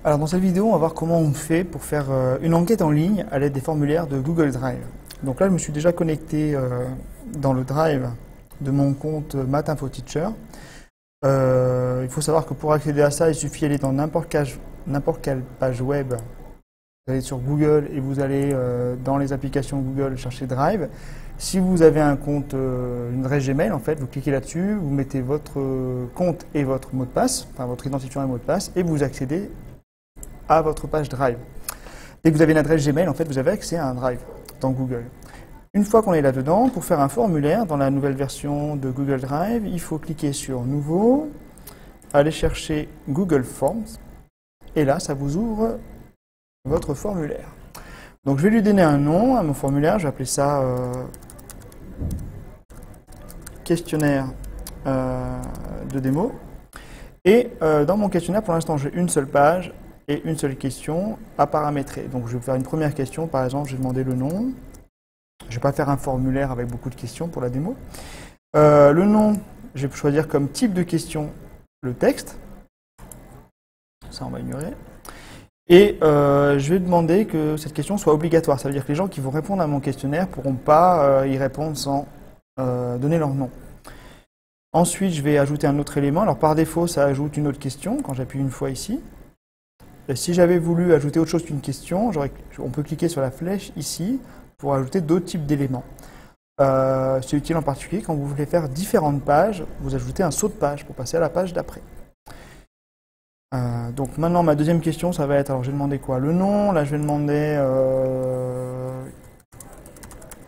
Alors dans cette vidéo, on va voir comment on fait pour faire une enquête en ligne à l'aide des formulaires de Google Drive. Donc là, je me suis déjà connecté dans le Drive de mon compte MathInfoTeacher. Il faut savoir que pour accéder à ça, il suffit d'aller dans n'importe quelle page web. Vous allez sur Google et vous allez dans les applications Google chercher Drive. Si vous avez un compte, une adresse Gmail, en fait, vous cliquez là-dessus, vous mettez votre compte et votre mot de passe, enfin votre identifiant et mot de passe, et vous accédez à votre page Drive. Dès que vous avez une adresse Gmail, en fait, vous avez accès à un Drive dans Google. Une fois qu'on est là-dedans, pour faire un formulaire dans la nouvelle version de Google Drive, il faut cliquer sur Nouveau, aller chercher Google Forms, et là, ça vous ouvre votre formulaire. Donc, je vais lui donner un nom à mon formulaire, je vais appeler ça questionnaire de démo. Et dans mon questionnaire, pour l'instant, j'ai une seule page et une seule question à paramétrer. Donc, je vais faire une première question, par exemple, je vais demander le nom. Je ne vais pas faire un formulaire avec beaucoup de questions pour la démo. Le nom, je vais choisir comme type de question le texte. Ça, on va ignorer. Et je vais demander que cette question soit obligatoire. Ça veut dire que les gens qui vont répondre à mon questionnaire ne pourront pas y répondre sans donner leur nom. Ensuite, je vais ajouter un autre élément. Alors, par défaut, ça ajoute une autre question quand j'appuie une fois ici. Et si j'avais voulu ajouter autre chose qu'une question, on peut cliquer sur la flèche ici pour ajouter d'autres types d'éléments. C'est utile en particulier quand vous voulez faire différentes pages, vous ajoutez un saut de page pour passer à la page d'après. Donc maintenant, ma deuxième question, ça va être, alors je vais demander quoi? Le nom, là je vais demander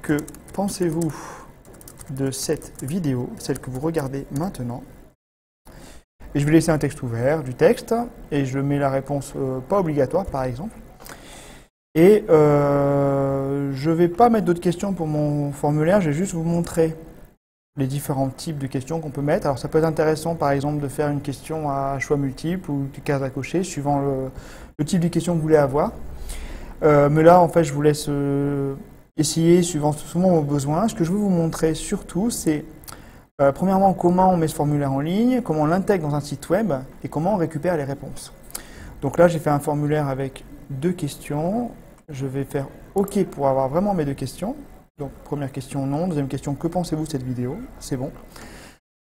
que pensez-vous de cette vidéo, celle que vous regardez maintenant. Et je vais laisser un texte ouvert, du texte, et je mets la réponse pas obligatoire par exemple. Et je ne vais pas mettre d'autres questions pour mon formulaire, je vais juste vous montrer les différents types de questions qu'on peut mettre. Alors ça peut être intéressant par exemple de faire une question à choix multiples ou des cases à cocher suivant le type de question que vous voulez avoir. Mais là en fait je vous laisse essayer suivant vos besoins. Ce que je veux vous montrer surtout c'est premièrement comment on met ce formulaire en ligne, comment on l'intègre dans un site web et comment on récupère les réponses. Donc là j'ai fait un formulaire avec deux questions. Je vais faire OK pour avoir vraiment mes deux questions. Donc, première question, non. Deuxième question, que pensez-vous de cette vidéo? C'est bon.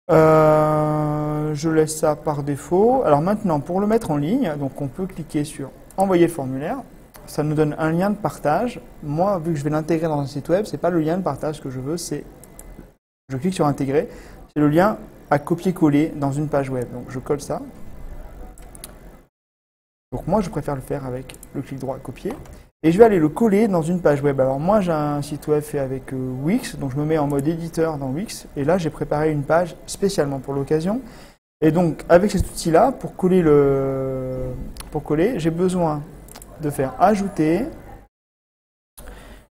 Je laisse ça par défaut. Alors maintenant, pour le mettre en ligne, donc on peut cliquer sur Envoyer le formulaire. Ça nous donne un lien de partage. Moi, vu que je vais l'intégrer dans un site web, ce n'est pas le lien de partage que je veux, c'est je clique sur Intégrer. C'est le lien à copier-coller dans une page web. Donc, je colle ça. Donc moi, je préfère le faire avec le clic droit Copier. Et je vais aller le coller dans une page web. Alors moi, j'ai un site web fait avec Wix, donc je me mets en mode éditeur dans Wix. Et là, j'ai préparé une page spécialement pour l'occasion. Et donc, avec cet outil-là, pour coller, j'ai besoin de faire Ajouter.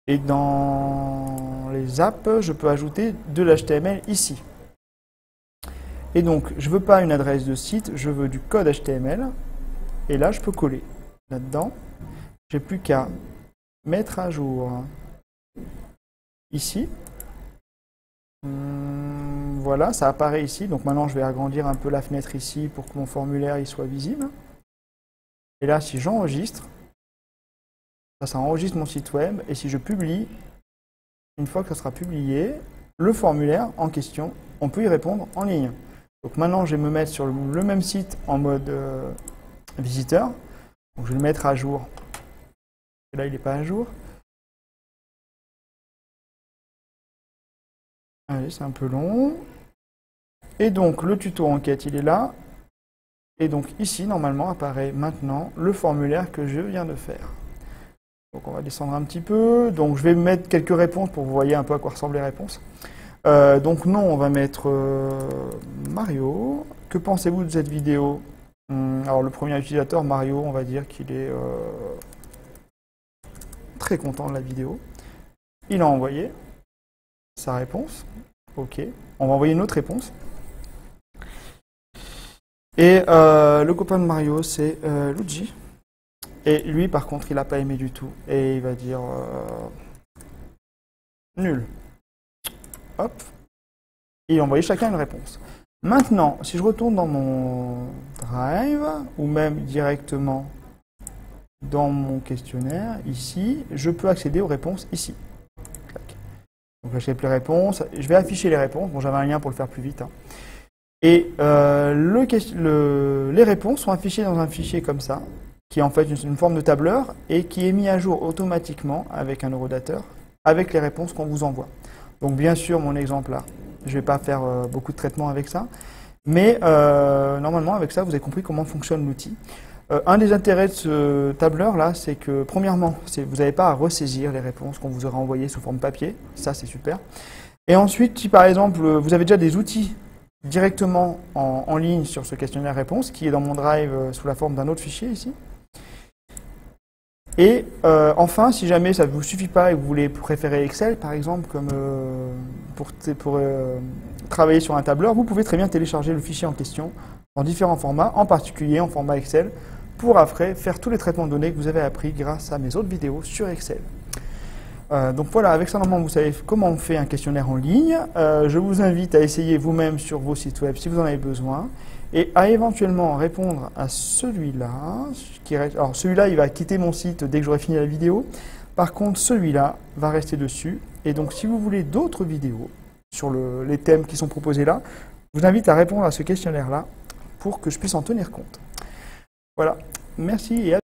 Et dans les apps, je peux ajouter de l'HTML ici. Et donc, je ne veux pas une adresse de site, je veux du code HTML. Et là, je peux coller là-dedans. J'ai plus qu'à mettre à jour ici. Voilà, ça apparaît ici. Donc maintenant, je vais agrandir un peu la fenêtre ici pour que mon formulaire il soit visible. Et là, si j'enregistre, ça enregistre mon site web. Et si je publie, une fois que ça sera publié, le formulaire en question, on peut y répondre en ligne. Donc maintenant, je vais me mettre sur le même site en mode visiteur. Donc je vais le mettre à jour. Et là, il n'est pas à jour. Allez, c'est un peu long. Et donc, le tuto enquête, il est là. Et donc, ici, normalement, apparaît maintenant le formulaire que je viens de faire. Donc, on va descendre un petit peu. Donc, je vais mettre quelques réponses pour que vous voyez un peu à quoi ressemblent les réponses. Donc, non, on va mettre Mario. Que pensez-vous de cette vidéo? Alors, le premier utilisateur, Mario, on va dire qu'il est très content de la vidéo. Il a envoyé sa réponse. OK. On va envoyer une autre réponse. Et le copain de Mario, c'est Luigi. Et lui, par contre, il n'a pas aimé du tout. Et il va dire nul. Hop. Et il a envoyé chacun une réponse. Maintenant, si je retourne dans mon Drive, ou même directement dans mon questionnaire, ici, je peux accéder aux réponses ici. Donc j'accepte les réponses, je vais afficher les réponses, bon j'avais un lien pour le faire plus vite. Hein. Et les réponses sont affichées dans un fichier comme ça, qui est en fait une forme de tableur et qui est mis à jour automatiquement avec un eurodateur, avec les réponses qu'on vous envoie. Donc bien sûr, mon exemple là, je ne vais pas faire beaucoup de traitements avec ça, mais normalement avec ça, vous avez compris comment fonctionne l'outil. Un des intérêts de ce tableur-là, c'est que, premièrement, vous n'avez pas à ressaisir les réponses qu'on vous aura envoyées sous forme papier. Ça, c'est super. Et ensuite, si par exemple, vous avez déjà des outils directement en ligne sur ce questionnaire réponse, qui est dans mon drive sous la forme d'un autre fichier ici. Et enfin, si jamais ça ne vous suffit pas et que vous voulez préférer Excel, par exemple, comme pour travailler sur un tableur, vous pouvez très bien télécharger le fichier en question en différents formats, en particulier en format Excel, pour après faire tous les traitements de données que vous avez appris grâce à mes autres vidéos sur Excel. Donc voilà, avec ça, normalement, vous savez comment on fait un questionnaire en ligne. Je vous invite à essayer vous-même sur vos sites web si vous en avez besoin et à éventuellement répondre à celui-là. Alors celui-là, il va quitter mon site dès que j'aurai fini la vidéo. Par contre, celui-là va rester dessus. Et donc, si vous voulez d'autres vidéos sur les thèmes qui sont proposés là, je vous invite à répondre à ce questionnaire-là pour que je puisse en tenir compte. Voilà, merci et à